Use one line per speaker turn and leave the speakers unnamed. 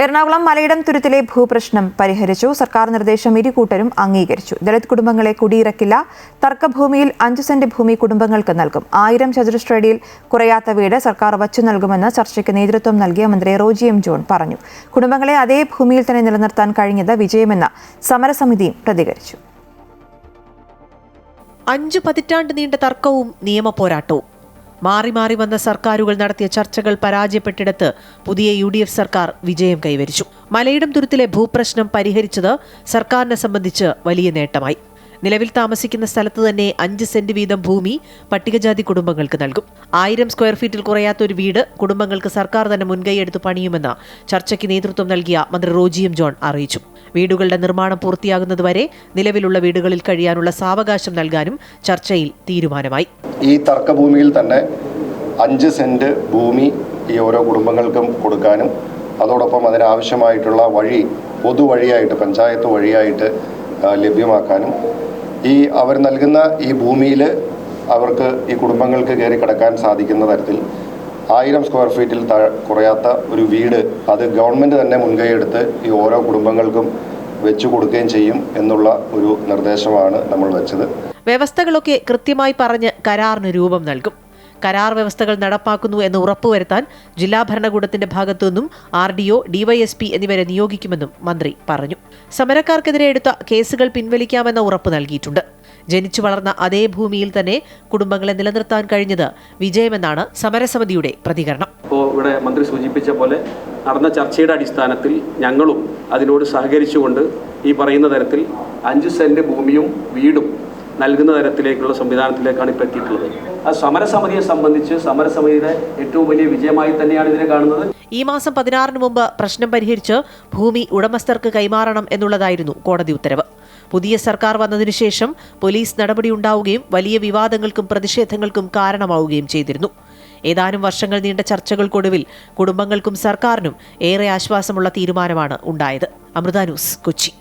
എറണാകുളം മലയിടം തുരുത്തിലെ ഭൂപ്രശ്നം പരിഹരിച്ചു. സർക്കാർ നിർദ്ദേശം ഇരുകൂട്ടരും അംഗീകരിച്ചു. ദളിത് കുടുംബങ്ങളെ കുടിയിറക്കില്ല. തർക്കഭൂമിയിൽ 5 സെന്റ് ഭൂമി കുടുംബങ്ങൾക്ക് നൽകും. 1000 ചതുരശ്രയടിയിൽ കുറയാത്ത വീട് സർക്കാർ വച്ചു നൽകുമെന്ന് ചർച്ചയ്ക്ക് നേതൃത്വം നൽകിയ മന്ത്രി റോജി എം ജോൺ പറഞ്ഞു. കുടുംബങ്ങളെ അതേ ഭൂമിയിൽ തന്നെ നിലനിർത്താൻ കഴിഞ്ഞത് വിജയമെന്ന് സമരസമിതിയും പ്രതികരിച്ചു.
5 പതിറ്റാണ്ട് നീണ്ട തർക്കവും നിയമപോരാട്ടവും മാറി മാറി വന്ന സർക്കാരുകൾ നടത്തിയ ചർച്ചകൾ പരാജയപ്പെട്ടിടത്ത് പുതിയ UDF സർക്കാർ വിജയം കൈവരിച്ചു. മലയിടം തുരുത്തിലെ ഭൂപ്രശ്നം പരിഹരിച്ചത് സർക്കാരിനെ സംബന്ധിച്ച് വലിയ നേട്ടമായി. നിലവിൽ താമസിക്കുന്ന സ്ഥലത്ത് തന്നെ 5 സെന്റ് വീതം ഭൂമി പട്ടികജാതി കുടുംബങ്ങൾക്ക് നൽകും. 1000 സ്ക്വയർ ഫീറ്റിൽ കുറയാത്ത ഒരു വീട് കുടുംബങ്ങൾക്ക് സർക്കാർ തന്നെ മുൻകൈയെടുത്ത് പണിയുമെന്ന് ചർച്ചയ്ക്ക് നേതൃത്വം നൽകിയ മന്ത്രി റോജി എം ജോൺ അറിയിച്ചു. വീടുകളുടെ നിർമ്മാണം പൂർത്തിയാകുന്നതുവരെ നിലവിലുള്ള വീടുകളിൽ കഴിയാനുള്ള സാവകാശം നൽകാനും ചർച്ചയിൽ തീരുമാനമായി.
ഈ തർക്കഭൂമിയിൽ തന്നെ 5 സെന്റ് ഭൂമി ഈ ഓരോ കുടുംബങ്ങൾക്കും കൊടുക്കാനും അതോടൊപ്പം അതിനാവശ്യമായിട്ടുള്ള വഴി പൊതുവഴിയായിട്ട് പഞ്ചായത്ത് വഴിയായിട്ട് ലഭ്യമാക്കാനും അവർ നൽകുന്ന ഈ ഭൂമിയിൽ അവർക്ക് ഈ കുടുംബങ്ങൾക്ക് കയറി കിടക്കാൻ സാധിക്കുന്ന തരത്തിൽ 1000 സ്ക്വയർ ഫീറ്റിൽ കുറയാത്ത ഒരു വീട് അത് ഗവൺമെൻറ് തന്നെ മുൻകൈയെടുത്ത് ഈ ഓരോ കുടുംബങ്ങൾക്കും വെച്ചു കൊടുക്കുകയും ചെയ്യും എന്നുള്ള ഒരു നിർദ്ദേശമാണ് നമ്മൾ വെച്ചത്.
വ്യവസ്ഥകളൊക്കെ കൃത്യമായി പറഞ്ഞ് കരാറിന് രൂപം നൽകും. കരാർ വ്യവസ്ഥകൾ നടപ്പാക്കുന്നു എന്ന് ഉറപ്പുവരുത്താൻ ജില്ലാ ഭരണകൂടത്തിന്റെ ഭാഗത്തുനിന്നും RDO, DYSP എന്നിവരെ നിയോഗിക്കുമെന്നും മന്ത്രി പറഞ്ഞു. സമരക്കാർക്കെതിരെ എടുത്ത കേസുകൾ പിൻവലിക്കാമെന്ന ഉറപ്പ് നൽകിയിട്ടുണ്ട്. ജനിച്ചു വളർന്ന അതേ ഭൂമിയിൽ തന്നെ കുടുംബങ്ങളെ നിലനിർത്താൻ കഴിഞ്ഞത് വിജയമെന്നാണ് സമരസമിതിയുടെ പ്രതികരണം.
ഇപ്പോൾ ഇവിടെ മന്ത്രി സൂചിപ്പിച്ച പോലെ നടന്ന ചർച്ചയുടെ അടിസ്ഥാനത്തിൽ ഞങ്ങളും അതിനോട് സഹകരിച്ചുകൊണ്ട് ഈ പറയുന്ന തരത്തിൽ 5 സെന്റ് ഭൂമിയും വീടും നൽകുന്ന തരത്തിലേക്കുള്ള സംവിധാനത്തിലേക്കാണ് ഇപ്പോൾ എത്തിയിട്ടുള്ളത്. ആ സമരസമിതിയെ സംബന്ധിച്ച് സമരസമിതിയുടെ ഏറ്റവും വലിയ വിജയമായി തന്നെയാണ് ഇതിനെ കാണുന്നത്.
ഈ മാസം 16 മുമ്പ് പ്രശ്നം പരിഹരിച്ച് ഭൂമി ഉടമസ്ഥർക്ക് കൈമാറണം എന്നുള്ളതായിരുന്നു കോടതി ഉത്തരവ്. പുതിയ സർക്കാർ വന്നതിനു ശേഷം പോലീസ് നടപടിയുണ്ടാവുകയും വലിയ വിവാദങ്ങൾക്കും പ്രതിഷേധങ്ങൾക്കും കാരണമാവുകയും ചെയ്തിരുന്നു. ഏതാനും വർഷങ്ങൾ നീണ്ട ചർച്ചകൾക്കൊടുവിൽ കുടുംബങ്ങൾക്കും സർക്കാരിനും ഏറെ ആശ്വാസമുള്ള തീരുമാനമാണ് ഉണ്ടായത്. അമൃത ന്യൂസ്, കൊച്ചി.